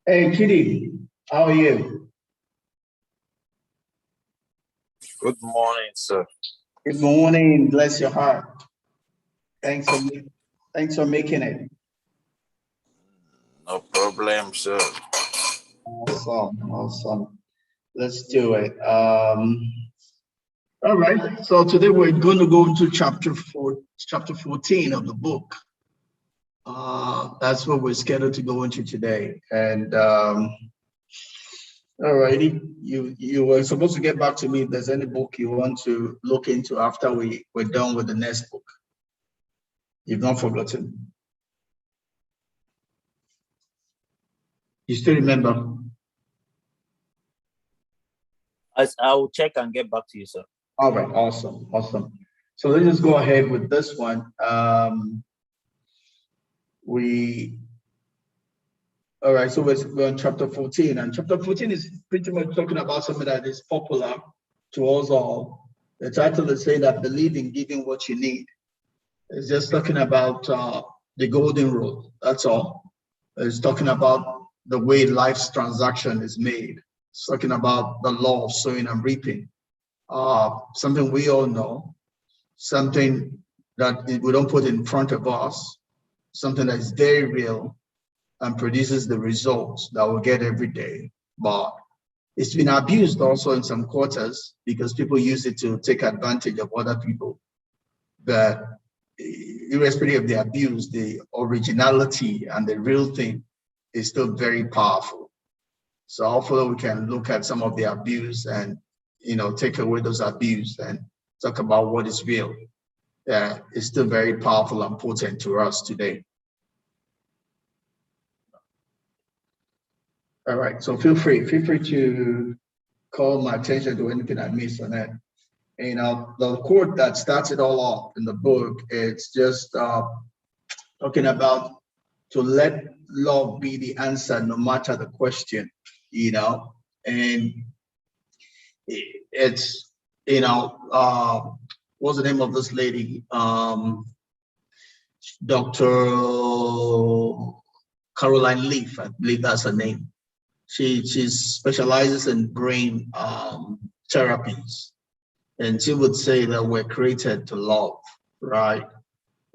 Hey, Kitty, how are you? Good morning, sir. Good morning. Bless your heart. Thanks for thanks for making it. No problem, sir. Awesome, awesome. Let's do it. All right. So today we're going to go into chapter 14 of the book. That's what we're scheduled to go into today. And all righty, you were supposed to get back to me if there's any book you want to look into after we're done with the next book. You've not forgotten. You still remember? I will check and get back to you, sir. All right, awesome, awesome. So let's just go ahead with this one. We All right, so we're on chapter 14, and chapter 14 is pretty much talking about something that is popular to us all. The title is saying that believe in giving what you need. It's just talking about the golden rule. That's all. It's talking about the way life's transaction is made. It's talking about the law of sowing and reaping. Something we all know, something that we don't put in front of us, something that is very real and produces the results that we get every day. But it's been abused also in some quarters because people use it to take advantage of other people. But irrespective of the abuse, the originality and the real thing is still very powerful. So hopefully we can look at some of the abuse and take away those abuse and talk about what is real. Yeah, it's still very powerful and potent to us today. All right, so feel free to call my attention to anything I miss on that. The quote that starts it all off in the book, it's just talking about to let love be the answer no matter the question, and it's, what's the name of this lady? Dr. Caroline Leaf, I believe that's her name. She specializes in brain therapies, and she would say that we're created to love, right?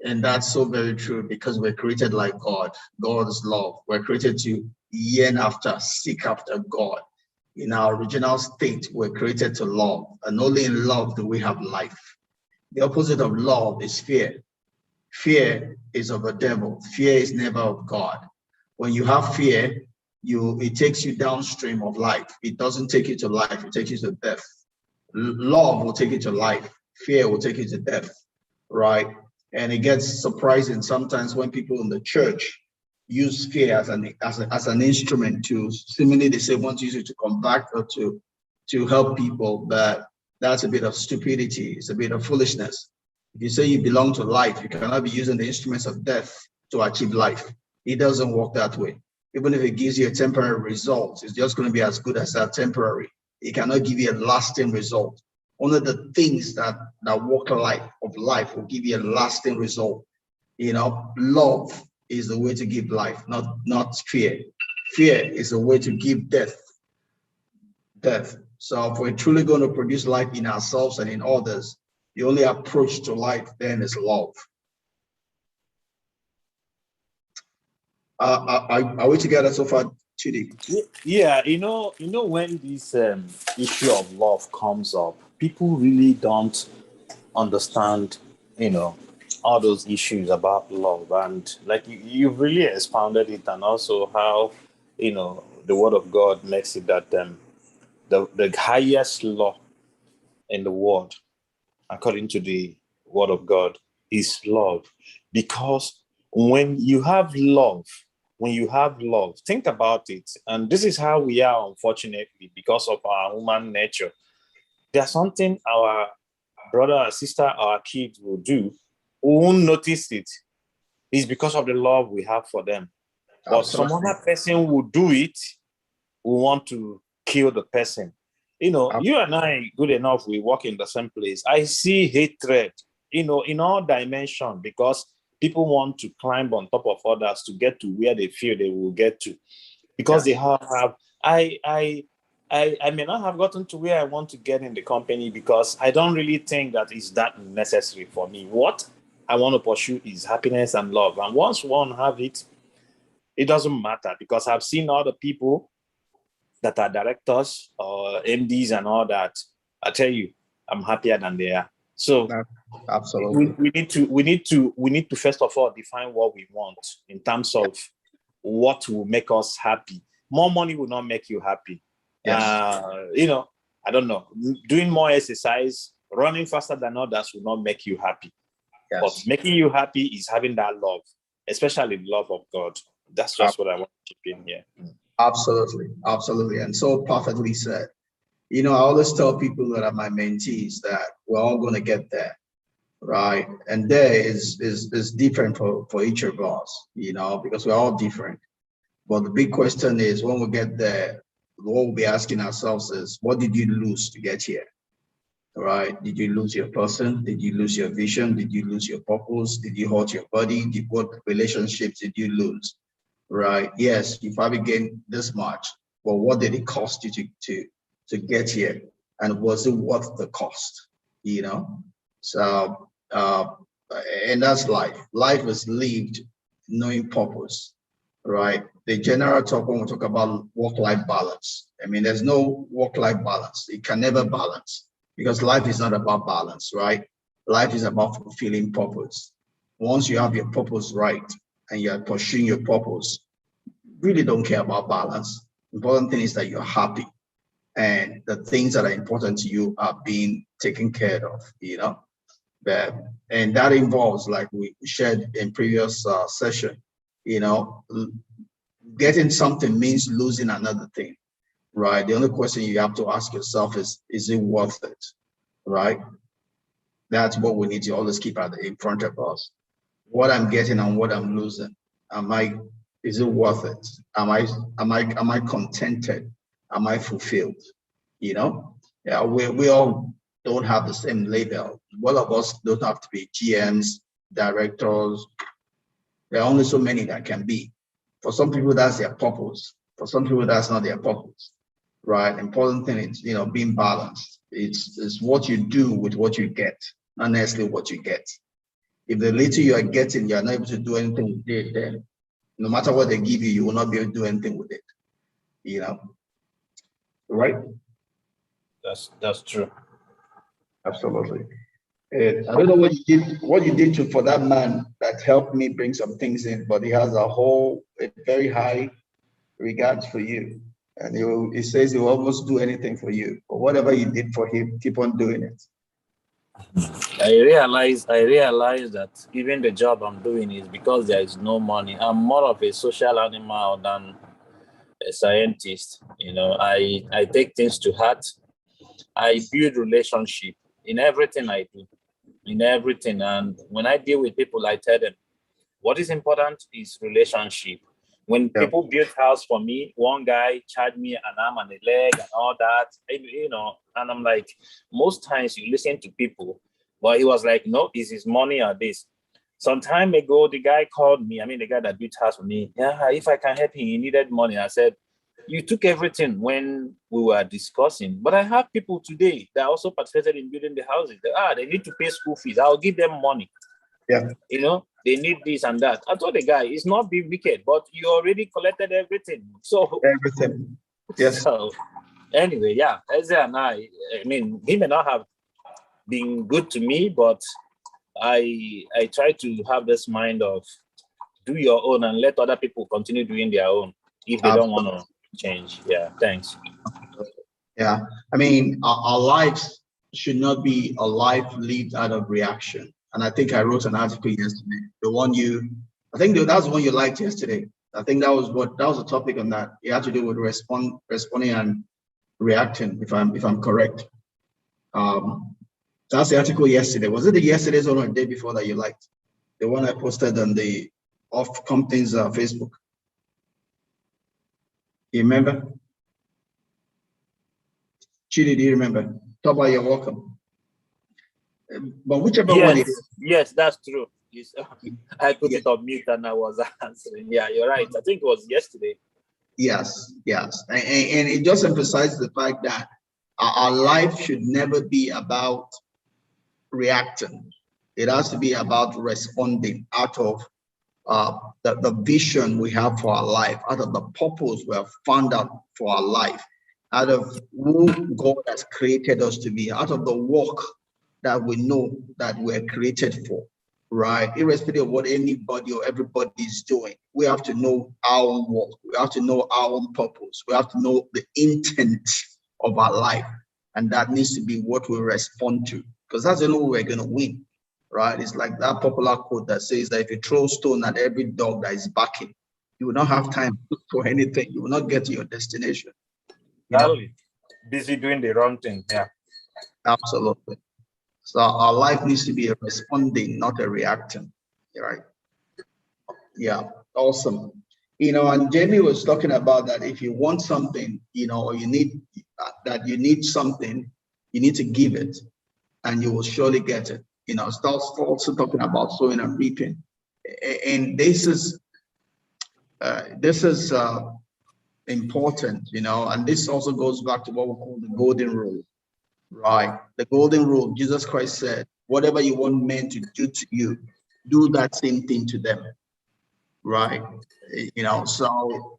And that's so very true because we're created like God. God is love. We're created to yearn after, seek after God. In our original state, we're created to love, and only in love do we have life. The opposite of love is fear. Fear is of the devil. Fear is never of God. When you have fear, it takes you downstream of life. It doesn't take you to life, it takes you to death. Love will take you to life. Fear will take you to death, right? And it gets surprising sometimes when people in the church use fear as an instrument to seemingly they say want to use it to combat or to help people, but that's a bit of stupidity. It's a bit of foolishness. If you say you belong to life, you cannot be using the instruments of death to achieve life. It doesn't work that way. Even if it gives you a temporary result, it's just going to be as good as that temporary. It cannot give you a lasting result. Only the things that walk of life will give you a lasting result. Love is the way to give life, not fear. Fear is a way to give death. So if we're truly going to produce life in ourselves and in others, the only approach to life then is love. Are we together so far, Chidi? Yeah, when this issue of love comes up, people really don't understand, all those issues about love, and like you've really expounded it, and also how, the Word of God makes it that the highest law in the world, according to the Word of God, is love, because when you have love, think about it. And this is how we are, unfortunately, because of our human nature. There's something our brother or sister, our kids will do, we won't notice it. It's because of the love we have for them. But some Absolutely. other person will do it, we want to kill the person. You and I, good enough, we work in the same place. I see hatred, in all dimensions, because people want to climb on top of others to get to where they feel they will get to. because they have. I may not have gotten to where I want to get in the company because I don't really think that is that necessary for me. What I want to pursue is happiness and love. And once one have it, it doesn't matter because I've seen other people that are directors or MDs and all that. I tell you, I'm happier than they are. So absolutely, we need to first of all define what we want in terms of what will make us happy. More money will not make you happy. yes, I don't know. Doing more exercise, running faster than others will not make you happy. yes. But making you happy is having that love, especially the love of God. That's just what I want to keep in here. Absolutely, absolutely, and so perfectly said. I always tell people that are my mentees that we're all going to get there, right? And there is different for each of us, because we're all different. But the big question is when we get there, what we'll be asking ourselves is, what did you lose to get here? Right? Did you lose your person? Did you lose your vision? Did you lose your purpose? Did you hurt your body? What relationships did you lose? Right? Yes, you probably gained this much, but what did it cost you to get here? And was it worth the cost? So and that's life. Life is lived knowing purpose, right? The general talk when we talk about work-life balance. I mean, there's no work-life balance. It can never balance because life is not about balance, right? Life is about fulfilling purpose. Once you have your purpose right and you're pursuing your purpose, really don't care about balance. Important thing is that you're happy and the things that are important to you are being taken care of. And that involves, like we shared in previous session, getting something means losing another thing, right? The only question you have to ask yourself is it worth it, right? That's what we need to always keep in front of us. What I'm getting and what I'm losing. Is it worth it? Am I contented? Am I fulfilled? Yeah, we all don't have the same label. All of us don't have to be GMs, directors. There are only so many that can be. For some people, that's their purpose. For some people, that's not their purpose, right? Important thing is, being balanced. It's what you do with what you get, not necessarily what you get. If the little you are getting, you're not able to do anything with it, then no matter what they give you, you will not be able to do anything with it, right? That's true. Absolutely. I don't know what you did for that man that helped me bring some things in, but he has a very high regards for you. And he says he will almost do anything for you. But whatever you did for him, keep on doing it. I realize that even the job I'm doing is because there is no money. I'm more of a social animal than a scientist. I take things to heart. I build relationship in everything I do, in everything. And when I deal with people, I tell them what is important is relationship. When Yeah. people build house for me, one guy charged me an arm and a leg and all that, and I'm like, most times you listen to people, but he was like, no, is his money or this. Some time ago, the guy called me. I mean, the guy that built house for me. Yeah, if I can help him, he needed money. I said, you took everything when we were discussing, but I have people today that also participated in building the houses. They need to pay school fees. I'll give them money. Yeah. They need this and that. I told the guy, it's not being wicked, but you already collected everything. So Everything. Yes. So anyway, yeah, Eze and I mean, he may not have been good to me, but I try to have this mind of do your own and let other people continue doing their own if they don't want to change. Yeah, thanks. Yeah, I mean, our lives should not be a life lived out of reaction. And I think I wrote an article yesterday. I think that's the one you liked yesterday. I think that was the topic on that. It had to do with responding and reacting. If I'm correct, that's the article yesterday. Was it the yesterday's one or the day before that you liked? The one I posted on the Off Company's Facebook. You remember? Chidi, do you remember? Toba, you're welcome. But whichever one it is. Yes, that's true. I put it on mute and I was answering. Yeah, you're right. I think it was yesterday. Yes, yes. And it just emphasizes the fact that our life should never be about reacting. It has to be about responding out of the vision we have for our life, out of the purpose we have found out for our life, out of who God has created us to be, out of the work that we know that we're created for, right? Irrespective of what anybody or everybody is doing, we have to know our own work. We have to know our own purpose. We have to know the intent of our life. And that needs to be what we respond to, because that's the only way we're going to win, right? It's like that popular quote that says that if you throw stone at every dog that is barking, you will not have time for anything. You will not get to your destination. You know? Busy doing the wrong thing. Yeah. Absolutely. So our life needs to be a responding, not a reacting. Right? Yeah. Awesome. And Jamie was talking about that if you want something, or you need something, you need to give it, and you will surely get it. Starts also talking about sowing and reaping, and this is important, and this also goes back to what we call the golden rule, right? The golden rule. Jesus Christ said, "Whatever you want men to do to you, do that same thing to them." Right? So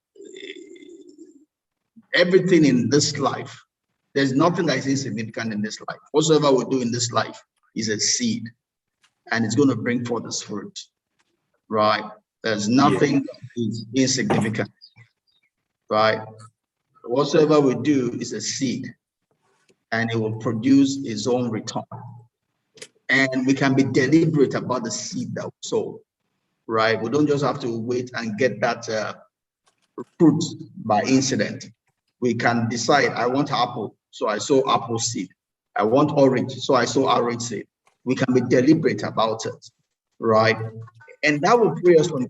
everything in this life, there's nothing that is insignificant in this life. Whatsoever we do in this life is a seed, and it's going to bring forth its fruit. Right? There's nothing that is insignificant. Right? Whatsoever we do is a seed, and it will produce its own return. And we can be deliberate about the seed that we sow. Right? We don't just have to wait and get that fruit by incident. We can decide, I want apple, so I sow apple seed. I want orange, so I sow orange seed. We can be deliberate about it, right? And that will free us from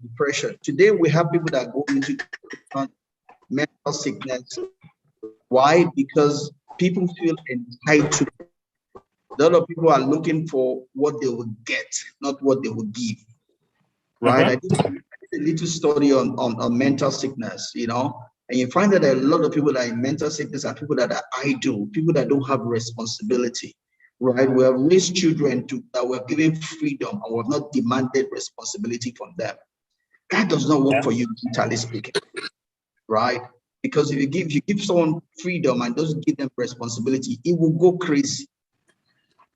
depression. Today, we have people that go into mental sickness. Why? Because people feel entitled. A lot of people are looking for what they will get, not what they will give, right? I did a little study on mental sickness, and you find that a lot of people that are in mental sickness are people that are idle, people that don't have responsibility, right? We have raised children that were given freedom and we have not demanded responsibility from them. That does not work for you, mentally speaking, right? Because if you give someone freedom and doesn't give them responsibility, it will go crazy.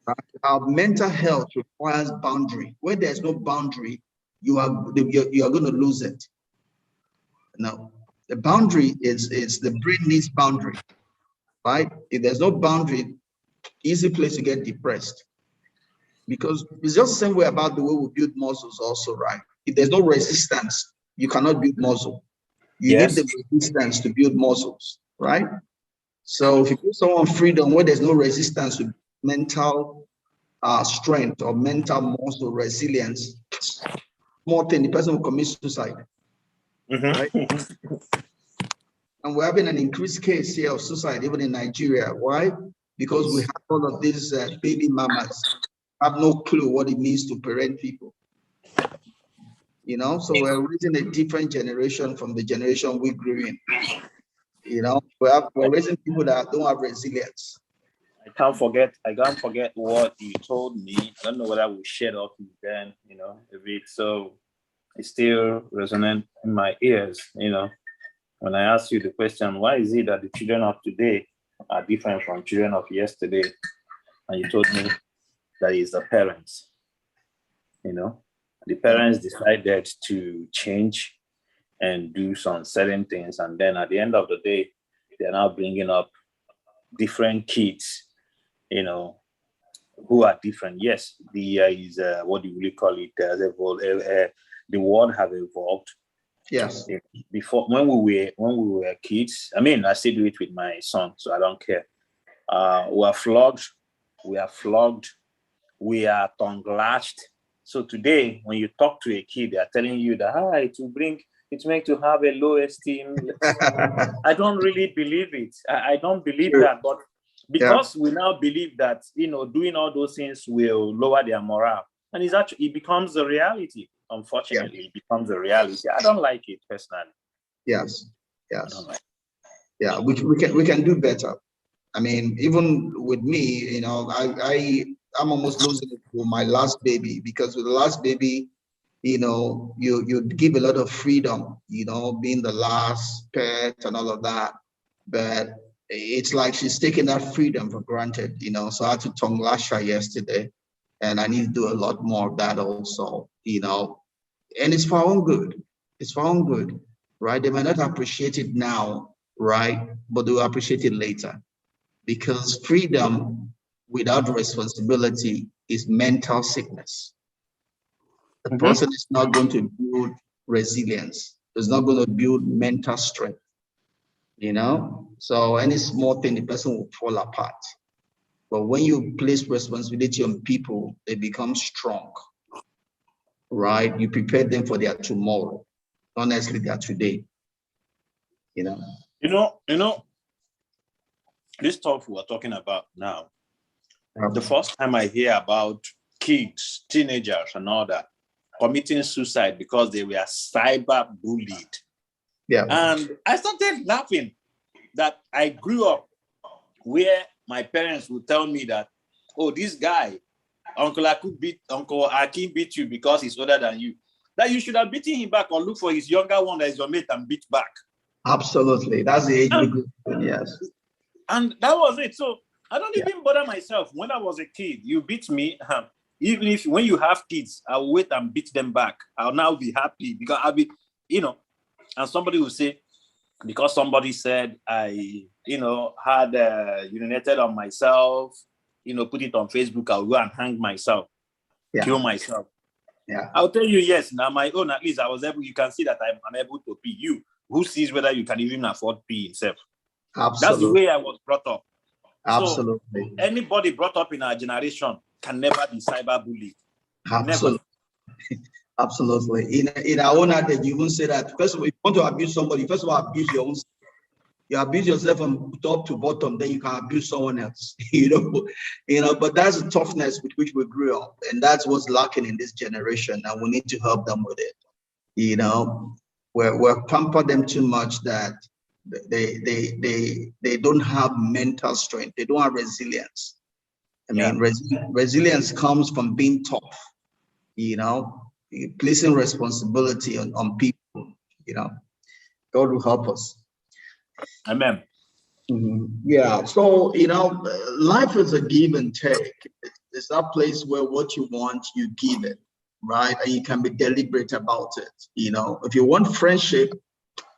Right? Our mental health requires boundary. Where there's no boundary, you are going to lose it. No, the boundary is the brain needs boundary, right? If there's no boundary, easy place to get depressed, because it's just the same way about the way we build muscles also, right? If there's no resistance, you cannot build muscle. You need the resistance to build muscles, right? So if you give someone freedom where there's no resistance to mental strength or mental muscle resilience, more thing, the person will commit suicide. Right? And we're having an increased case here of suicide even in Nigeria. Why? Because we have all of these baby mamas have no clue what it means to parent people. So we're raising a different generation from the generation we grew in. We're raising people that don't have resilience. I can't forget what you told me. I don't know whether we shared off then, a bit. So it's still resonant in my ears, when I asked you the question, why is it that the children of today are different from children of yesterday? And you told me that it's the parents. The parents decided to change and do some certain things. And then at the end of the day, they're now bringing up different kids, who are different. Yes, what do you really call it? The world have evolved. Yes. Before, when we were kids, I still do it with my son, so I don't care. We are flogged, we are tongue lashed. So today, when you talk to a kid, they are telling you that it makes to have a low esteem. I don't really believe it. I don't believe that, but because we now believe that doing all those things will lower their morale, and it becomes a reality. Unfortunately, it becomes a reality. I don't like it personally. Yes. Yes. Yeah, we can do better. I mean, even with me, you know, I'm almost losing it for my last baby, because with the last baby, you know, you give a lot of freedom, you know, being the last pet and all of that. But it's like she's taking that freedom for granted, you know. So I had to tongue lash her yesterday, and I need to do a lot more of that also, you know. And it's for our own good. It's for our own good, right? They might not appreciate it now, right? But they will appreciate it later, because freedom without responsibility is mental sickness. The person is not going to build resilience. It's not going to build mental strength, you know? So any small thing, the person will fall apart. But when you place responsibility on people, they become strong, right? You prepare them for their tomorrow, not necessarily their today, you know? You know, this stuff we're talking about now, the first time I hear about kids, teenagers, and all that committing suicide because they were cyber bullied. Yeah. And I started laughing that I grew up where my parents would tell me that, oh, this guy, Uncle Akin beat you because he's older than you. That you should have beaten him back or look for his younger one that is your mate and beat back. Absolutely. That's the age we grew up in, yes. And that was it. So I don't even bother myself. When I was a kid, you beat me. Even if when you have kids, I'll wait and beat them back. I'll now be happy because I'll be, you know, and somebody will say, because somebody said I, you know, had urinated on myself, you know, put it on Facebook, I'll go and hang myself, kill myself. Yeah. I'll tell you, yes, now my own, at least I was able, you can see that I'm unable to pee. You, who sees whether you can even afford pee himself? Absolutely. That's the way I was brought up. Absolutely. So anybody brought up in our generation can never be cyberbullied. Absolutely. Never. Absolutely. In our own adage, you won't say that. First of all, if you want to abuse somebody, first of all, abuse your own. You abuse yourself from top to bottom, then you can abuse someone else. You know. But that's the toughness with which we grew up, and that's what's lacking in this generation, and we need to help them with it. You know, we're pampered them too much that they don't have mental strength. They don't have resilience. I mean, resilience comes from being tough, you know, placing responsibility on people, you know. God will help us. Amen. Yeah. So, you know, life is a give and take. It's that place where what you want, you give it, right? And you can be deliberate about it. You know, if you want friendship,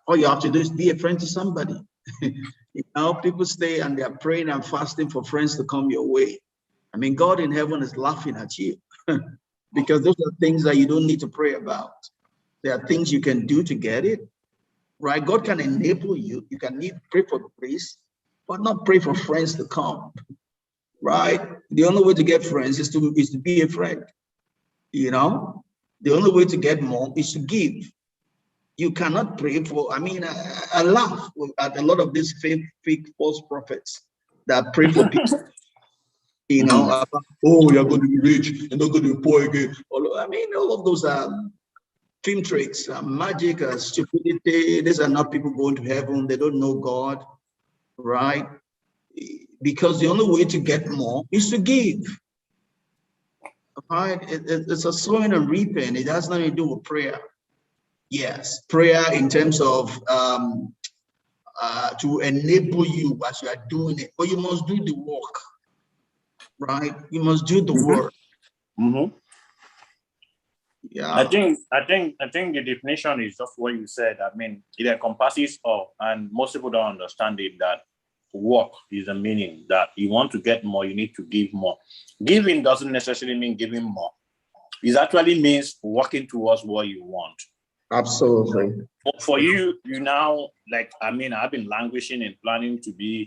all you have to do is be a friend to somebody. You know, people stay and they're praying and fasting for friends to come your way. I mean, God in heaven is laughing at you because those are things that you don't need to pray about. There are things you can do to get it, right? God can enable you. You can pray for grace, but not pray for friends to come, right? The only way to get friends is to be a friend, you know? The only way to get more is to give. You cannot pray for, I mean, I laugh at a lot of these fake false prophets that pray for people, you know, about, oh, you're going to be rich, you're not going to be poor again. I mean, all of those are film tricks, magic, stupidity. These are not people going to heaven. They don't know God, right? Because the only way to get more is to give. Right? It's a sowing and reaping. It has nothing to do with prayer. Yes, prayer in terms of to enable you as you are doing it, but you must do the work, right? You must do the work. Yeah. I think the definition is just what you said. I mean, it encompasses all, and most people don't understand it, that work is the meaning that you want to get more, you need to give more. Giving doesn't necessarily mean giving more. It actually means working towards what you want. Absolutely. For you now, like, I mean, I've been languishing and planning to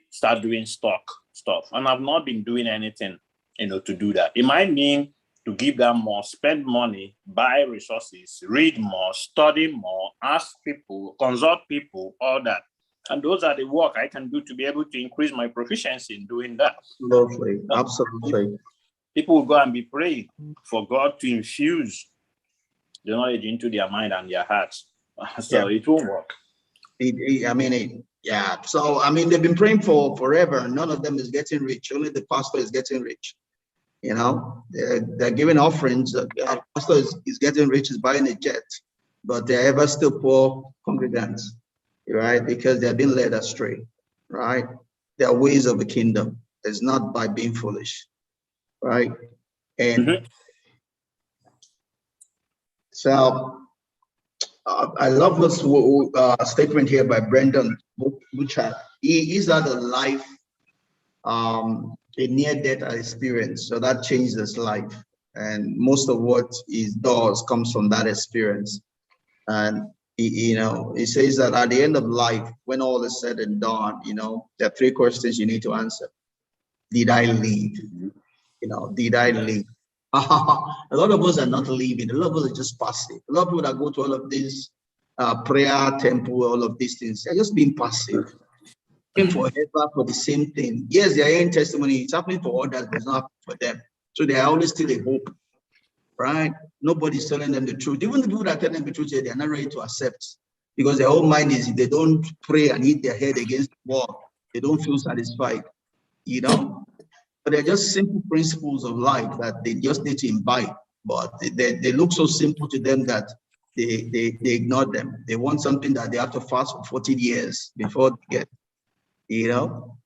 start doing stock stuff, and I've not been doing anything, you know, to do that. It might mean to give them more, spend money, buy resources, read more, study more, ask people, consult people, all that. And those are the work I can do to be able to increase my proficiency in doing that. Absolutely. Absolutely. People will go and be praying for God to infuse the knowledge into their mind and their hearts. So it won't work. Yeah. So I mean, they've been praying for forever, and none of them is getting rich. Only the pastor is getting rich. You know, they're giving offerings. Our pastor is getting rich, is buying a jet, but they're ever still poor congregants, right? Because they're being led astray, right? There are ways of the kingdom. It's not by being foolish, right? And so I love this statement here by Brendan Butcher. He is at a life, a near-death experience, so that changed his life. And most of what he does comes from that experience. And he says that at the end of life, when all is said and done, there are three questions you need to answer. Did I live? Did I live? A lot of us are not living. A lot of us are just passive. A lot of people that go to all of this prayer, temple, all of these things, they're just being passive. Forever for the same thing. Yes, they are hearing testimony. It's happening for others, but it's not happening for them. So they are always still a hope, right? Nobody's telling them the truth. Even the people that tell them the truth, they are not ready to accept, because their whole mind is, if they don't pray and hit their head against the wall, they don't feel satisfied, But they're just simple principles of life that they just need to imbibe. But they look so simple to them that they ignore them. They want something that they have to fast for 14 years before they get, you know.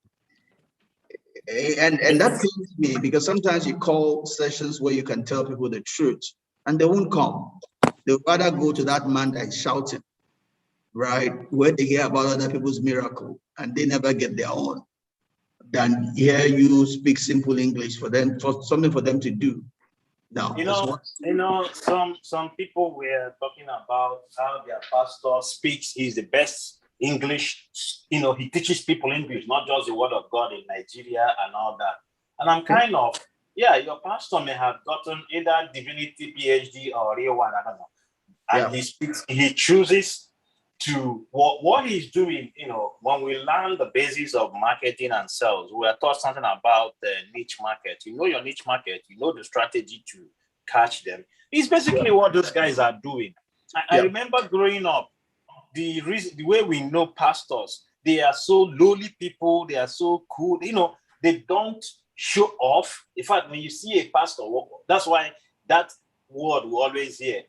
And that pains me, because sometimes you call sessions where you can tell people the truth and they won't come. They'll rather go to that man that is shouting, right, where they hear about other people's miracle and they never get their own, than hear you speak simple English for them, for something for them to do. No, some people were talking about how their pastor speaks is the best English. He teaches people English, not just the word of God in Nigeria and all that. And I'm kind of, your pastor may have gotten either divinity PhD or real one, I don't know. And he chooses to what he's doing. When we learn the basis of marketing and sales, we are taught something about the niche market. You know your niche market, you know the strategy to catch them. It's basically what those guys are doing. I remember growing up, the way we know pastors, they are so lowly people, they are so cool, they don't show off. In fact, when you see a pastor, that's why that word we always hear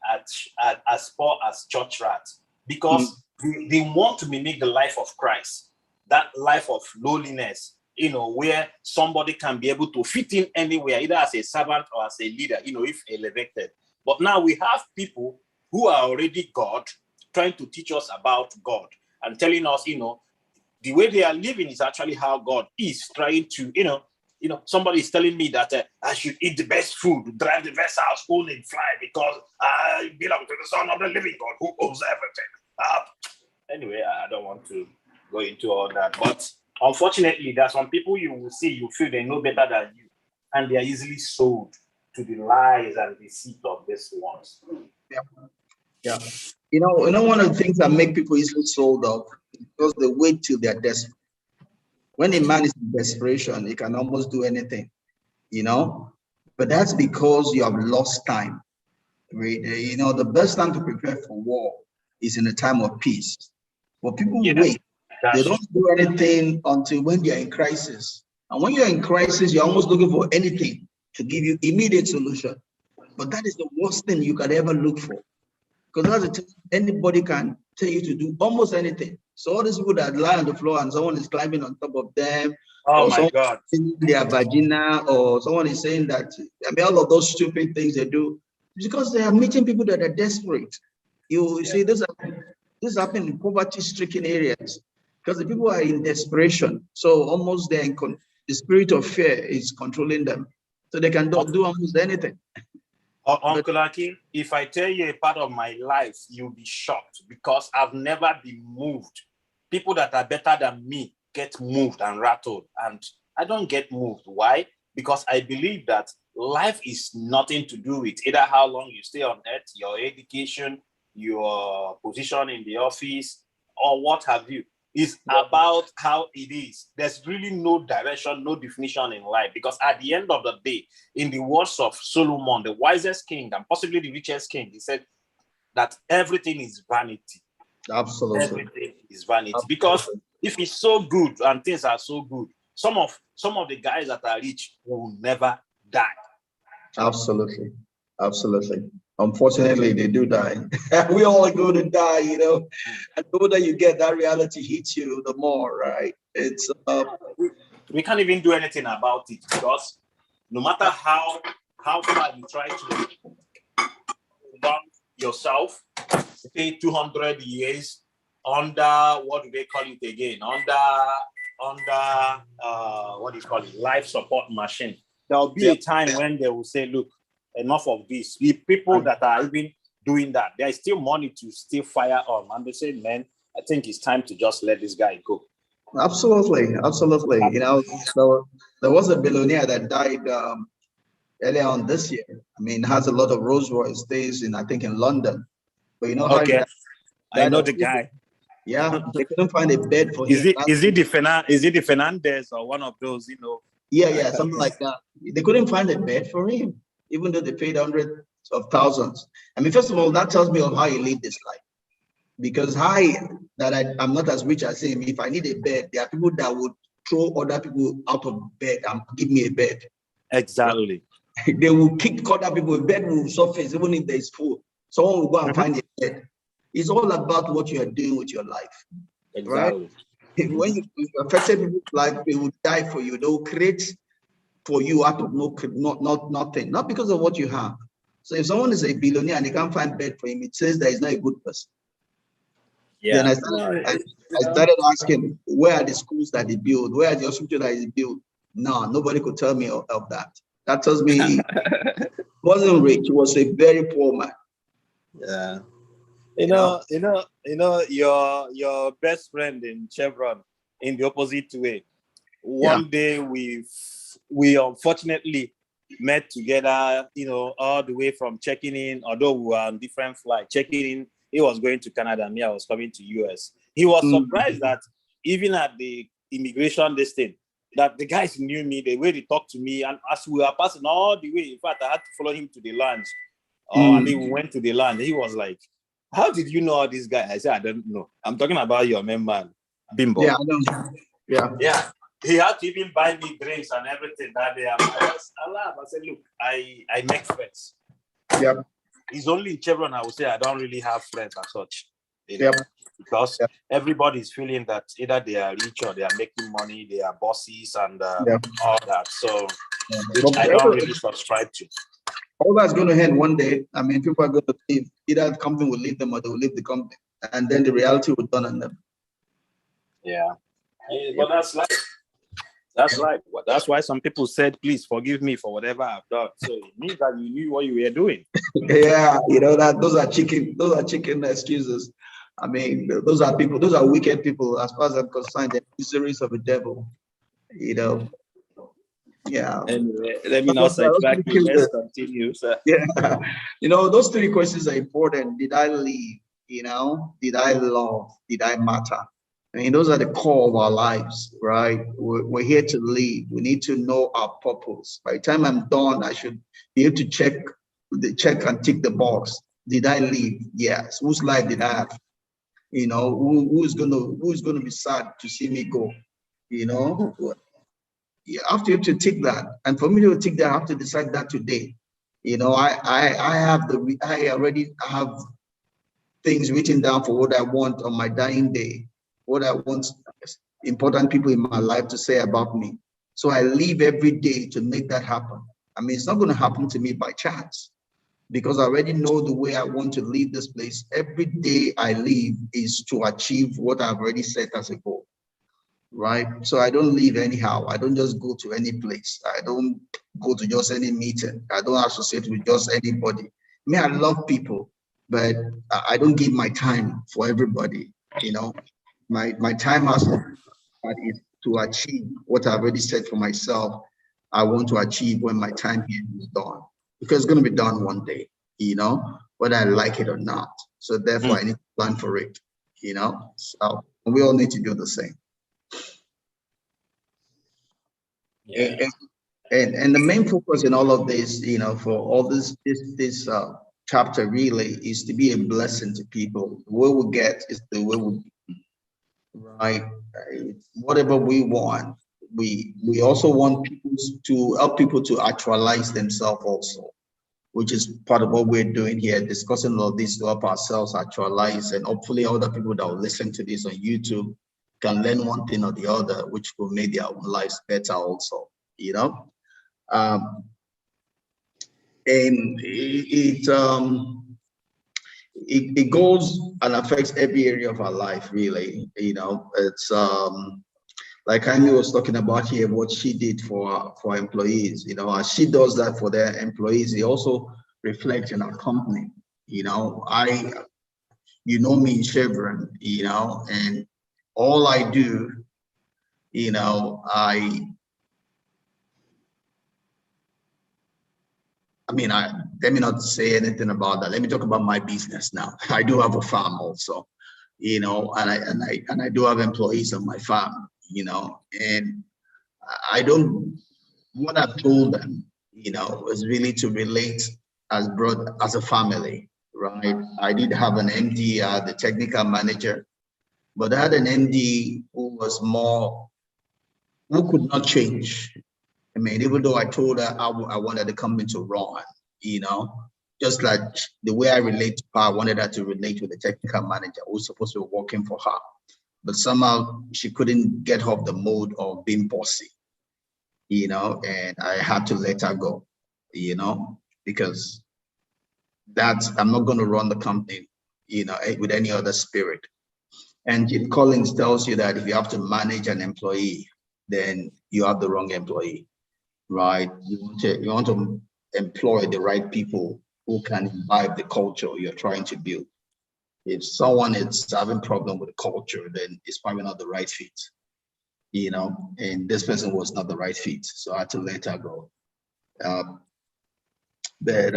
as poor as church rats, because they want to mimic the life of Christ, that life of lowliness, where somebody can be able to fit in anywhere, either as a servant or as a leader, if elevated. But now we have people who are already God trying to teach us about God and telling us, the way they are living is actually how God is trying to, somebody is telling me that I should eat the best food, drive the best house, own and fly, because I belong to the Son of the living God who owns everything. Anyway, I don't want to go into all that. But unfortunately, there are some people you will see, you feel they know better than you, and they are easily sold to the lies and deceit of these ones. Yeah. One of the things that make people easily sold up is because they wait till they're desperate. When a man is in desperation, he can almost do anything, but that's because you have lost time. The best time to prepare for war is in a time of peace. But people wait. They don't do anything until when they're in crisis. And when you're in crisis, you're almost looking for anything to give you immediate solution. But that is the worst thing you can ever look for. Because anybody can tell you to do almost anything. So all these people that lie on the floor and someone is climbing on top of them, or my God, their vagina, or someone is saying that, all of those stupid things they do, because they are meeting people that are desperate. You see, this happens in poverty-stricken areas because the people are in desperation. So almost the spirit of fear is controlling them, so they can do almost anything. Uncle Akin, if I tell you a part of my life, you'll be shocked, because I've never been moved. People that are better than me get moved and rattled, and I don't get moved. Why? Because I believe that life is nothing to do with either how long you stay on earth, your education, your position in the office, or what have you. It's about how it is. There's really no direction, no definition in life, because at the end of the day, in the words of Solomon, the wisest king and possibly the richest king, he said that everything is vanity. Absolutely. Everything is vanity. Because Absolutely. if it's so good and things are so good, some of the guys that are rich will never die. Absolutely. Absolutely. Unfortunately, they do die. We all are going to die, you know. And the older you get, that reality hits you the more, right? It's We can't even do anything about it, because no matter how far you try to dump yourself, stay 200 years under, what do they call it again? Under what do you call it? Life support machine. There'll be yeah, a time when they will say, look, enough of this. The people that are even doing that, there is still money to still fire on. And they say, man, I think it's time to just let this guy go. absolutely, absolutely. You know, there was a billionaire that died earlier on this year. I mean, has a lot of Rolls Royce, stays in, I think, in London. But you know how he Okay, I died know of the COVID. guy. Yeah, they couldn't find a bed for Is him. it the Fernandez or one of those, you know? Yeah, yeah, something like that. They couldn't find a bed for him, even though they paid hundreds of thousands. I mean, first of all, that tells me of how he lived this life. Because I'm not as rich as him. If I need a bed, there are people that would throw other people out of bed and give me a bed. Exactly. They will kick other people. A bed will surface even if there is food. Someone will go and find a bed. It's all about what you are doing with your life, right? Exactly. When you affected people's life, they will die for you. They will create for you out of nothing, not because of what you have. So if someone is a billionaire and they can't find bed for him, it says that he's not a good person. Then Yeah. I started asking, where are the schools that he built? Where are the hospitals that he built? No, nobody could tell me of that. That tells me he wasn't rich. He was a very poor man. Yeah. Your best friend in Chevron, in the opposite way. Yeah. One day we unfortunately met together, all the way from checking in, although we were on different flights, checking in. He was going to Canada, me, I was coming to US. He was surprised that even at the immigration listing, that the guys knew me, the way they talked to me, and as we were passing all the way, in fact, I had to follow him to the lounge. We went to the lounge. He was like, how did you know all these guys? I said, I don't know. I'm talking about your main man, Bimbo. Yeah, I know. Yeah. He had to even buy me drinks and everything that day. I said, look, I make friends. Yep. It's only in Chevron I would say I don't really have friends as such. Yep. Because everybody's feeling that either they are rich or they are making money, they are bosses and all that. So, which I don't really subscribe to. All that's going to end one day. I mean, people are going to leave. Either the company will leave them or they will leave the company. And then the reality will dawn on them. Yeah. But that's life. That's life. That's why some people said, please forgive me for whatever I've done. So it means that you knew what you were doing. Yeah, that those are chicken excuses. I mean, those are wicked people, as far as I'm concerned. They're miseries of the devil. Yeah. Anyway, let me not sidetrack you. Let's continue, sir. Yeah. Those three questions are important. Did I live? Did I love? Did I matter? I mean, those are the core of our lives, right? We're here to live. We need to know our purpose. By the time I'm done, I should be able to check and tick the box. Did I live? Yes. Whose life did I have? Who's gonna be sad to see me go? You have to tick that. And for me to tick that, I have to decide that today. I already have things written down for what I want on my dying day, what I want important people in my life to say about me. So I live every day to make that happen. I mean, it's not going to happen to me by chance because I already know the way I want to leave this place. Every day I live is to achieve what I've already set as a goal. Right? So I don't live anyhow. I don't just go to any place. I don't go to just any meeting. I don't associate with just anybody. I love people, but I don't give my time for everybody. My time has to achieve what I've already set for myself. I want to achieve when my time here is done, because it's going to be done one day, whether I like it or not. So therefore, I need to plan for it, So we all need to do the same. Yeah. And the main focus in all of this, for all this chapter really is to be a blessing to people. The way we get is the way we be. right? Whatever we want, we also want people to help people to actualize themselves also, which is part of what we're doing here, discussing all of this to help ourselves actualize, and hopefully other people that will listen to this on YouTube can learn one thing or the other, which will make their own lives better also, you know? Um, and it goes and affects every area of our life, really. You know, it's like Amy was talking about here, what she did for employees. You know, as she does that for their employees, it also reflects in our company. You know, you know me in Chevron, you know, and all I do, you know, I mean, let me not say anything about that. Let me talk about my business now. I do have a farm also, you know, and I do have employees on my farm, you know, and I don't. What I've told them, you know, is really to relate as a family, right? I did have an MD, the technical manager, but I had an MD who could not change. I mean, even though I told her I wanted the company to run, you know, just like the way I relate to her, I wanted her to relate with the technical manager who was supposed to be working for her. But somehow she couldn't get off the mode of being bossy, you know, and I had to let her go, you know, because I'm not going to run the company, you know, with any other spirit. And Jim Collins tells you that if you have to manage an employee, then you have the wrong employee, right? You want to employ the right people who can imbibe the culture you're trying to build. If someone is having problem with the culture, then it's probably not the right fit, you know. And this person was not the right fit, so I had to let her go. Um, but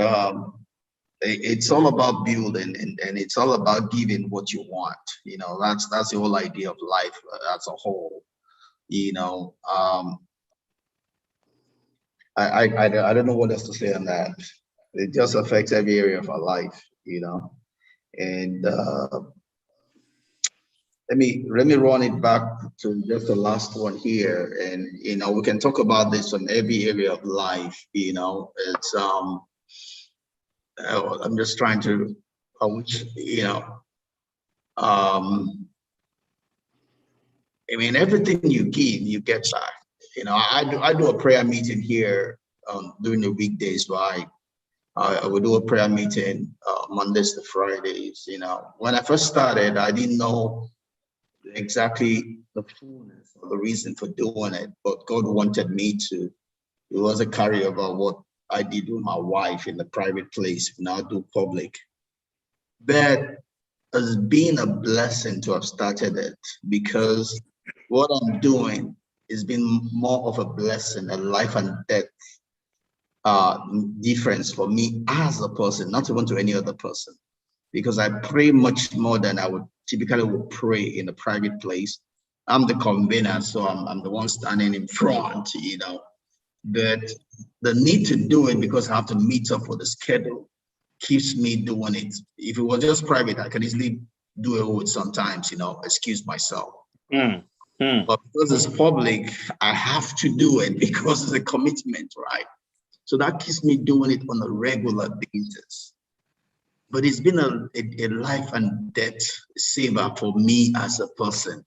it's all about building, and it's all about giving what you want. You know, that's the whole idea of life as a whole. You know, I don't know what else to say on that. It just affects every area of our life, you know. And let me run it back to just the last one here, and you know we can talk about this on every area of life. You know, it's I'm just trying to, which you know, I mean everything you give, you get back. You know, I do a prayer meeting here during the weekdays, right? I would do a prayer meeting Mondays to Fridays. You know, when I first started, I didn't know exactly the fullness or the reason for doing it, but God wanted me to. It was a carryover what I did with my wife in the private place, now do public. But has been a blessing to have started it, because what I'm doing has been more of a blessing, a life and death uh, difference for me as a person, not even to any other person, because I pray much more than I would pray in a private place. I'm the convener, so I'm the one standing in front, you know. But the need to do it because I have to meet up for the schedule keeps me doing it. If it was just private, I can easily do it with sometimes, you know, excuse myself. Mm. Mm. But because it's public, I have to do it because it's a commitment, right? So that keeps me doing it on a regular basis. But it's been a life and death saver for me as a person,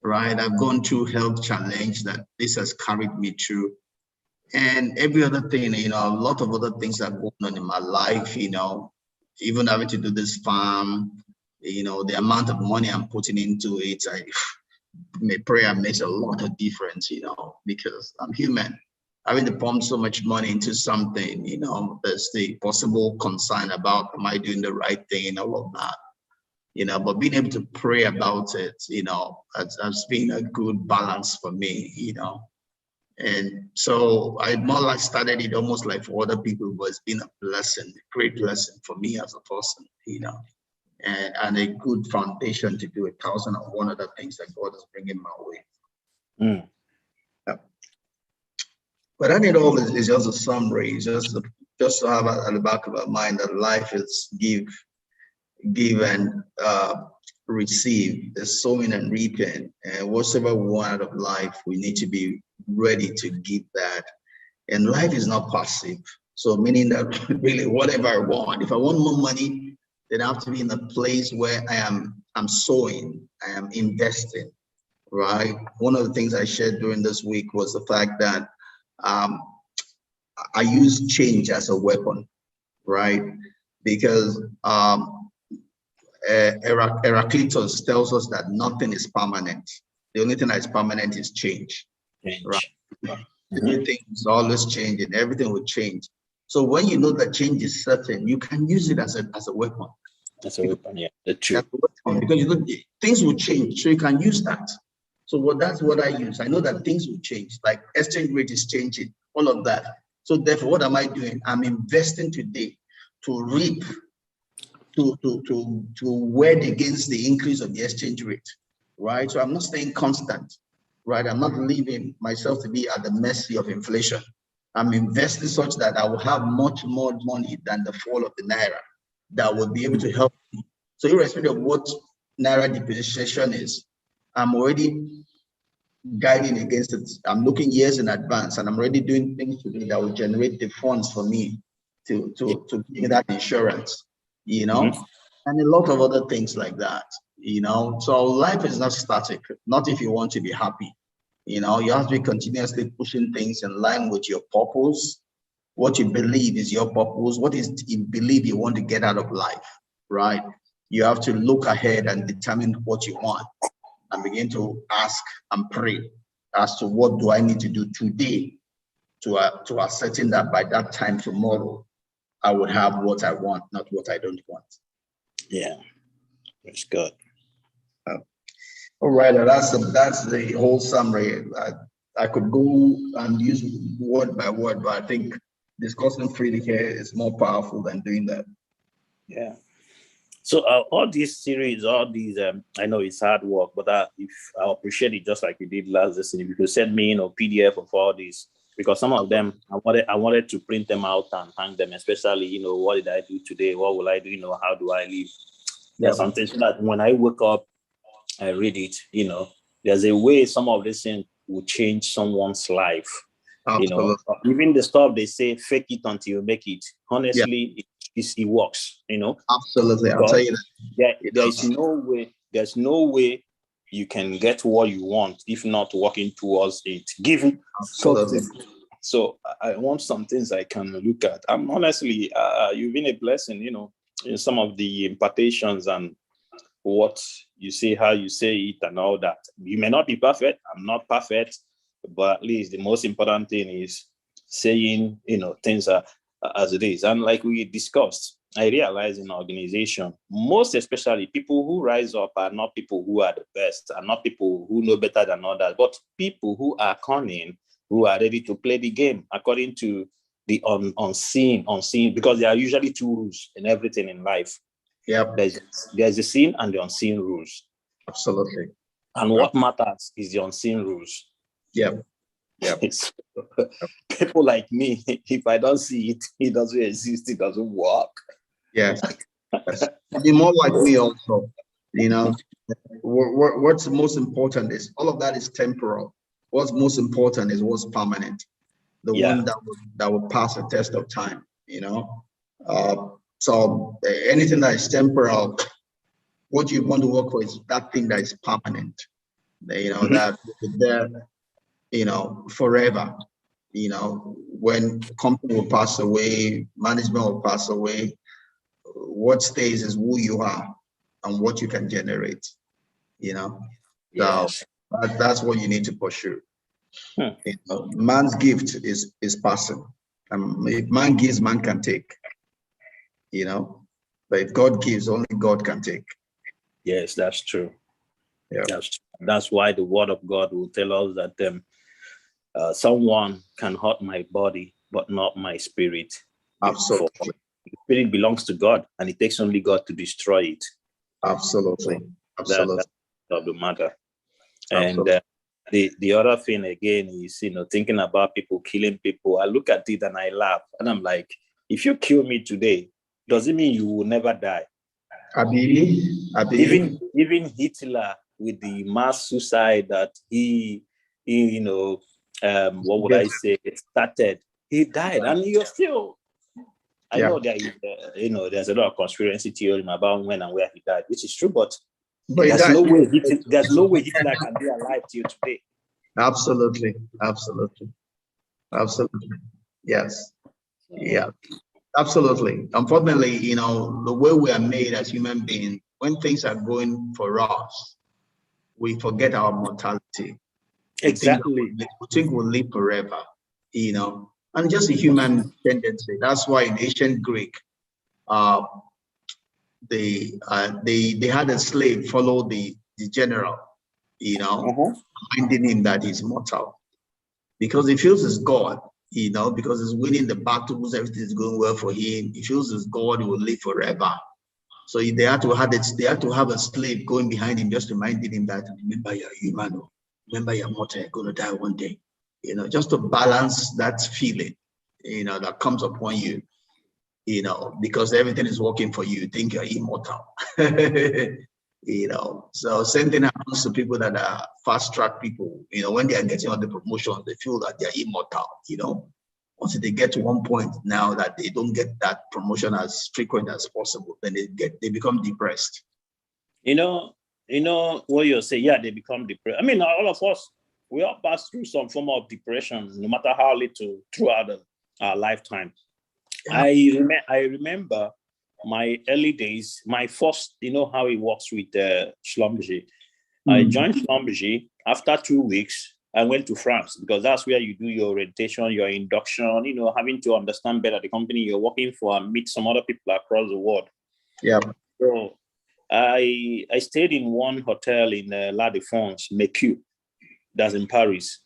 right? I've gone through health challenge that this has carried me through, and every other thing, you know, a lot of other things that going on in my life, you know, even having to do this farm, you know, the amount of money I'm putting into it, prayer makes a lot of difference, you know, because I'm human. Having to pump so much money into something, you know, there's the possible concern about am I doing the right thing and all of that, you know, but being able to pray about it, you know, has been a good balance for me, you know. And so I more like started it almost like for other people, but it's been a blessing, a great blessing for me as a person, you know, and a good foundation to do 1,001 other things that God is bringing my way. Mm. Yeah. But I need all is just a summary, just to have at the back of our mind that life is give and receive, the sowing and reaping, and whatever we want out of life, we need to be ready to give that. And life is not passive. So meaning that really whatever I want, if I want more money, then I have to be in a place where I'm sowing, I am investing, right? One of the things I shared during this week was the fact that um, I use change as a weapon, right? Because Heraclitus tells us that nothing is permanent. The only thing that is permanent is change, right? Change. Everything is always changing. Everything will change. So when you know that change is certain, you can use it as a weapon. That's a weapon, yeah. The truth. Because you know things will change, so you can use that. So that's what I use. I know that things will change, like exchange rate is changing, all of that. So therefore, what am I doing? I'm investing today to reap, to ward against the increase of the exchange rate, right? So I'm not staying constant, right? I'm not leaving myself to be at the mercy of inflation. I'm investing such that I will have much more money than the fall of the naira that will be able to help me. So irrespective of what naira depreciation is, I'm already guiding against it. I'm looking years in advance, and I'm already doing things today that will generate the funds for me to give me that insurance, you know, and a lot of other things like that, you know. So life is not static, not if you want to be happy. You know, you have to be continuously pushing things in line with your purpose, what you believe is your purpose, what is you believe you want to get out of life, right? You have to look ahead and determine what you want and begin to ask and pray as to what do I need to do today to ascertain that by that time tomorrow, I would have what I want, not what I don't want. Yeah, that's good. All right, that's the whole summary. I could go and use word by word, but I think discussing freely here is more powerful than doing that. Yeah. So all these series, all these, I know it's hard work, but if I appreciate it, just like you did last listening, if you could send me, PDF of all these, because some of them I wanted to print them out and hang them, especially, what did I do today? What will I do? How do I live? There's something so that when I wake up, I read it. There's a way some of these things will change someone's life. Absolutely. Even the stuff they say, fake it until you make it. Honestly, it works. Absolutely, I'll tell you that. There's no way you can get what you want if not working towards it. Given Absolutely. So I want some things I can look at. I'm honestly, you've been a blessing. In some of the impartations and what you say, how you say it, and all that. You may not be perfect. I'm not perfect, but at least the most important thing is saying, things are as it is. And like we discussed, I realize in organization, most especially people who rise up are not people who are the best, are not people who know better than others, but people who are cunning, who are ready to play the game according to the unseen, because there are usually two rules in everything in life. Yep. There's the seen and the unseen rules. Absolutely. And what matters is the unseen rules. Yep. Yep. People like me, if I don't see it, it doesn't exist, it doesn't work. Yes. Be more like me also. What's most important is all of that is temporal. What's most important is what's permanent. The one that will pass a test of time, So anything that is temporal, what you want to work for is that thing that is permanent, that is there, forever. When company will pass away, management will pass away, what stays is who you are and what you can generate, Yes. So that's what you need to pursue. Man's gift is passing. If man gives, man can take. But if God gives, only God can take. Yes, that's true. Yeah. That's why the word of God will tell us that someone can hurt my body, but not my spirit. Absolutely. The spirit belongs to God, and it takes only God to destroy it. Absolutely. Absolutely. That's the matter. And the other thing again is, thinking about people killing people. I look at it and I laugh, and I'm like, if you kill me today, does it mean you will never die? Abi. Even Hitler with the mass suicide that he what would I Yes. say, started. He died, and you're still. I Yeah. know there is, there's a lot of conspiracy theory about when and where he died, which is true, but But he died. there's no way Hitler can be alive till today. Absolutely. Absolutely. Absolutely. Yes. Yeah. Absolutely. Unfortunately, the way we are made as human beings, when things are going for us, we forget our mortality. Exactly. We think we'll live forever, and just a human tendency. That's why in ancient Greek, uh, they had a slave follow the general, reminding him that he's mortal because he feels he's God, because he's winning the battles, everything is going well for him. He feels he's God, he will live forever. So they had to have a slave going behind him, just reminding him that remember you're human, remember you're mortal, you're going to die one day. Just to balance that feeling, that comes upon you, because everything is working for you. You think you're immortal. So same thing happens to people that are fast track people. When they are getting all the promotions, they feel that they're immortal. Once they get to one point now that they don't get that promotion as frequent as possible, then they become depressed. You know what you're saying. Yeah, they become depressed. I mean, all of us, we all pass through some form of depression, no matter how little, throughout our lifetime. Yeah. I remember my early days, my first, how it works with Schlumberger. I joined Schlumberger. After 2 weeks, I went to France because that's where you do your orientation, your induction, having to understand better the company you're working for and meet some other people across the world. Yeah. So I stayed in one hotel in La Défense, Mécu, that's in Paris.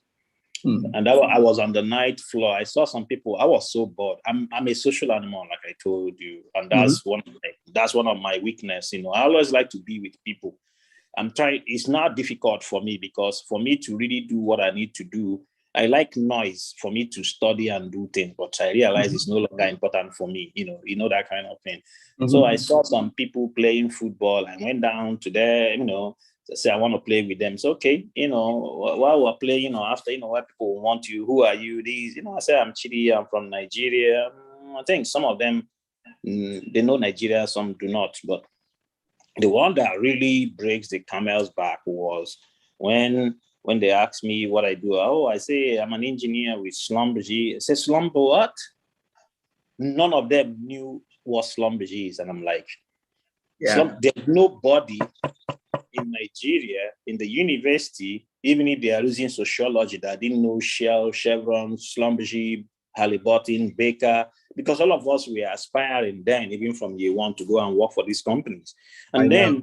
And I was on the ninth floor. I saw some people. I was so bored. I'm a social animal, like I told you, and that's one of my weakness. I always like to be with people. I'm trying. It's not difficult for me because for me to really do what I need to do, I like noise for me to study and do things. But I realize it's no longer important for me. That kind of thing. So I saw some people playing football. I went down to them. Say I want to play with them. So okay, while we're playing, after where people want you, who are you? These, I say I'm Chidi, I'm from Nigeria. I think some of them they know Nigeria, some do not. But the one that really breaks the camel's back was when they asked me what I do. Oh, I say I'm an engineer with Schlumberger. I say Schlumberger what? None of them knew what Schlumberger is, and I'm like, there's nobody in Nigeria, in the university, even if they are using sociology, that didn't know Shell, Chevron, Schlumberger, Halliburton, Baker, because all of us were aspiring then, even from year one, to go and work for these companies. And then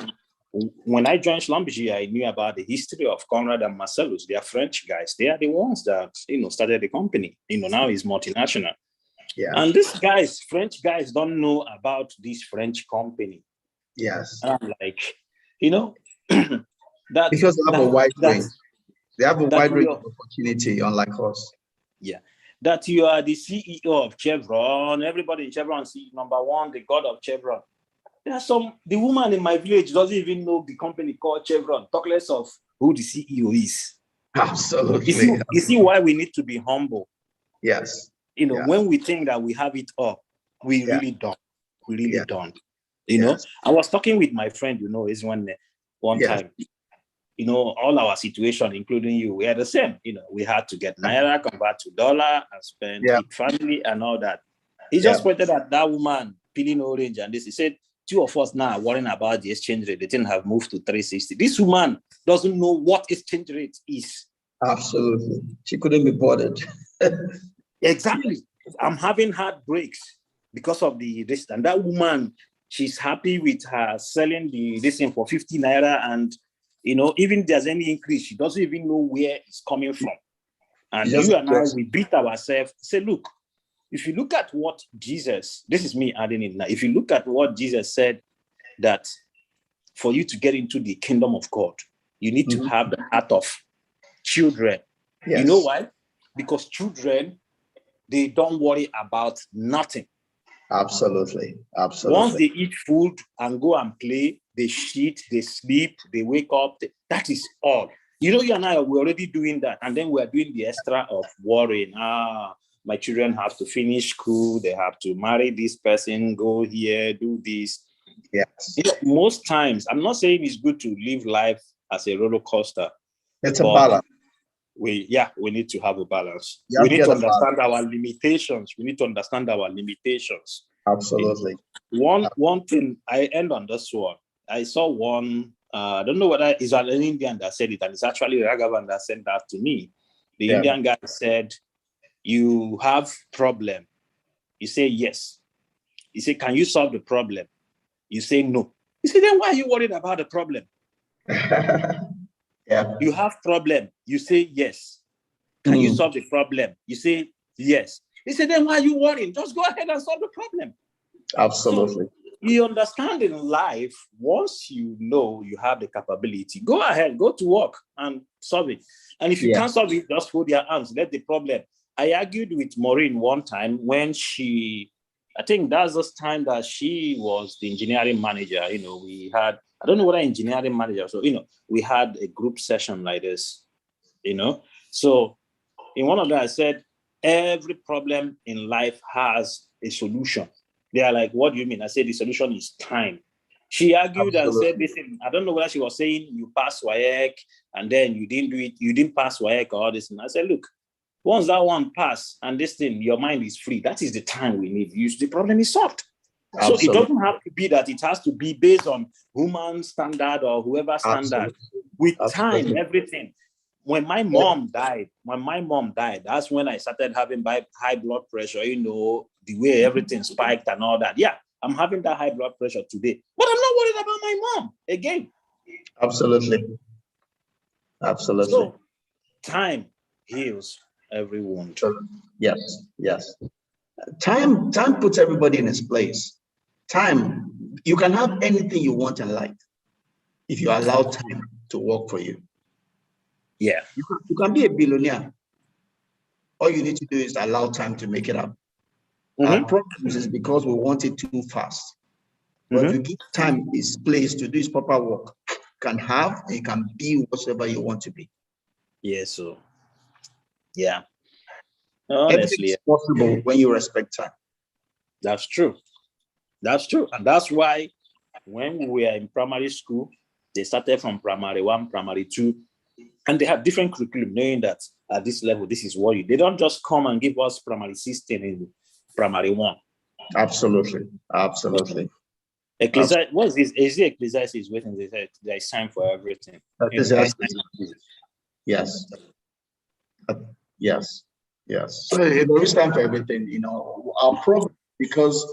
when I joined Schlumberger, I knew about the history of Conrad and Marcellus. They are French guys. They are the ones that, started the company. Now it's multinational. Yeah. And these guys, French guys, don't know about this French company. Yes. And I'm like, because they have a wide range. They have a wide range of opportunity, unlike us. Yeah. That you are the CEO of Chevron. Everybody in Chevron sees number one, the god of Chevron. The woman in my village doesn't even know the company called Chevron, talk less of who the CEO is. Absolutely. You see why we need to be humble. Yes. When we think that we have it all, we really don't. We really don't. I was talking with my friend, is one time, all our situation, including you, we are the same. We had to get Naira, convert to dollar and spend with family and all that. He just pointed at that woman peeling orange and this. He said, two of us now are worrying about the exchange rate. They didn't have moved to 360. This woman doesn't know what exchange rate is. Absolutely. She couldn't be bothered. Exactly. I'm having heartbreaks because of this. And that woman, she's happy with her selling this thing for 50 Naira. And, even if there's any increase, she doesn't even know where it's coming from. And you and I, we beat ourselves. Say, look, if you look at what Jesus, this is me adding it now. If you look at what Jesus said, that for you to get into the kingdom of God, you need to have the heart of children. Yes. You know why? Because children, they don't worry about nothing. Absolutely. Once Absolutely. they eat food and go and play, they shit, they sleep, they wake up. That is all. You and I, we're already doing that. And then we're doing the extra of worrying. My children have to finish school. They have to marry this person, go here, do this. Yes. Most times, I'm not saying it's good to live life as a roller coaster, It's a but balance. we need to have a balance. You We have to need get to a balance. understand our limitations. We need to understand our limitations. Absolutely. One thing, I end on this one. I saw one, I don't know whether it's an Indian that said it, and it's actually Raghavan that sent that to me. The Indian guy said, you have problem. You say yes. He said, can you solve the problem? You say no. He said, then why are you worried about the problem? Yeah. You have problem. You say yes. Can you solve the problem? You say yes. He said, then why are you worrying? Just go ahead and solve the problem. Absolutely. So you understand in life, once you know you have the capability, go ahead, go to work and solve it. And if you can't solve it, just hold your hands, let the problem. I argued with Maureen one time when I think that's this time that she was the engineering manager. We had, I don't know what engineering manager. So, we had a group session like this, So in one of them, I said, every problem in life has a solution. They are like, what do you mean? I said, the solution is time. She argued and said, listen, I don't know whether she was saying you passed WAEC and then you didn't do it, you didn't pass WAEC or all this. And I said, look, once that one pass and this thing, your mind is free. That is the time we need. The problem is solved. Absolutely. So it doesn't have to be that it has to be based on human standard or whoever standard. With time, everything. When my mom died, that's when I started having high blood pressure, the way everything spiked and all that. Yeah, I'm having that high blood pressure today, but I'm not worried about my mom again. Absolutely. Absolutely. So time heals every wound. Yes, yes. Time puts everybody in its place. Time, you can have anything you want in life if you allow time to work for you. Yeah. You can be a billionaire. All you need to do is allow time to make it up. Our problems is because we want it too fast. But if you give time its place to do its proper work, you can have and you can be whatever you want to be. Yes, so yeah. Honestly, it's possible when you respect time. That's true. And that's why when we were in primary school, they started from primary 1, primary 2, and they have different curriculum, knowing that at this level, this is what they don't just come and give us primary 16 in primary 1. Absolutely. What is this? Is it Ecclesiastes waiting? They said there is time for everything. Yes. Yes. So there is time for everything, Our problem, because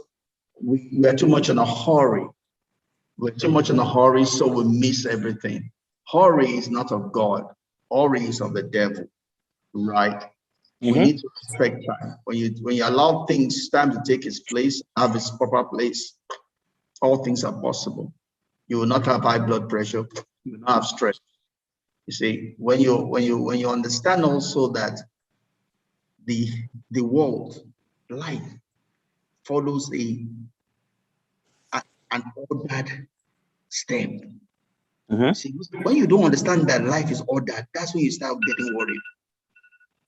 we are too much in a hurry. We're too much in a hurry, so we miss everything. Hurry is not of God. Hurry is of the devil, right? We need to respect time. When you allow time to take its place, have its proper place, all things are possible. You will not have high blood pressure. You will not have stress. You see, when you understand also that the world, life follows an ordered step. See, when you don't understand that life is ordered, that's when you start getting worried.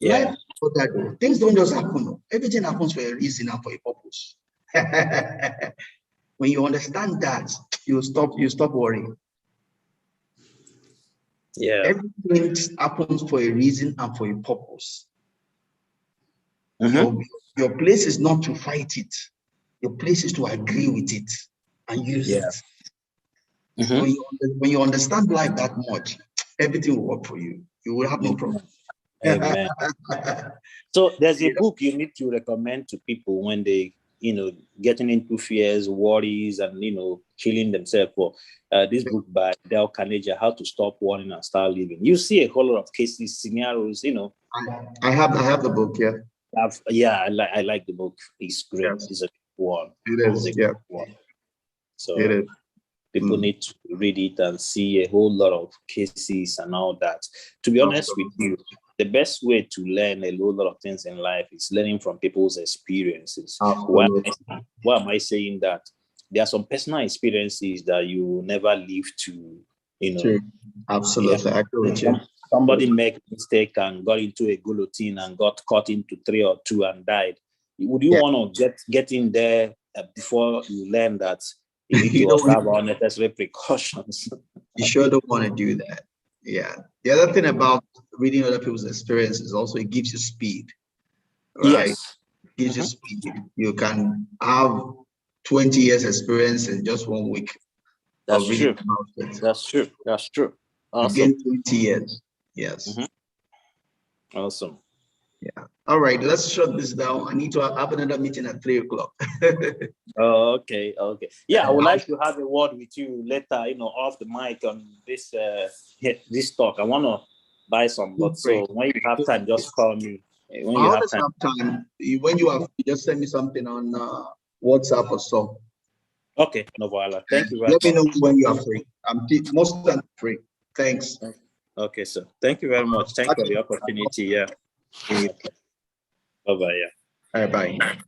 Life is ordered. Things don't just happen. Everything happens for a reason and for a purpose. When you understand that, you stop worrying. Yeah. Everything happens for a reason and for a purpose. Your place is not to fight it. Your place is to agree with it and use it. When you understand life that much, everything will work for you. You will have no problem. Amen. So there's a book you need to recommend to people when they, getting into fears, worries, and killing themselves. For this book by Dale Carnegie, How to Stop Worrying and Start Living. You see a whole lot of cases, scenarios. I have the book. Yeah. I like the book. It's great. Yes. It's a good one. It is. Yeah. So it is. People need to read it and see a whole lot of cases and all that. To be honest with you, the best way to learn a whole lot of things in life is learning from people's experiences. Absolutely. Why am I saying that? There are some personal experiences that you never live to, True. Absolutely. I agree with you. Somebody make a mistake and got into a guillotine and got cut into 3 or 2 and died. Would you want to get in there before you learn that you need to observe unnecessary precautions? You sure don't want to do that. Yeah. The other thing about reading other people's experience is also it gives you speed, right? Yes. It gives you speed. You can have 20 years experience in just 1 week. That's true. That's true. That's true. Awesome. Again, 20 years. Yes. Awesome. Yeah. All right. Let's shut this down. I need to have another meeting at 3 o'clock. Okay. Yeah, I would like to have a word with you later, off the mic on this this talk. I want to buy some, but so when you have time, just call me. When you have time. When you have, just send me something on WhatsApp or so. Okay, no problem. Thank you very much. Let me know when you are free. I'm most of the time free. Thanks. Okay, sir. Thank you very much. Thank you for the opportunity. Yeah. Okay. Bye-bye. Yeah. Bye-bye.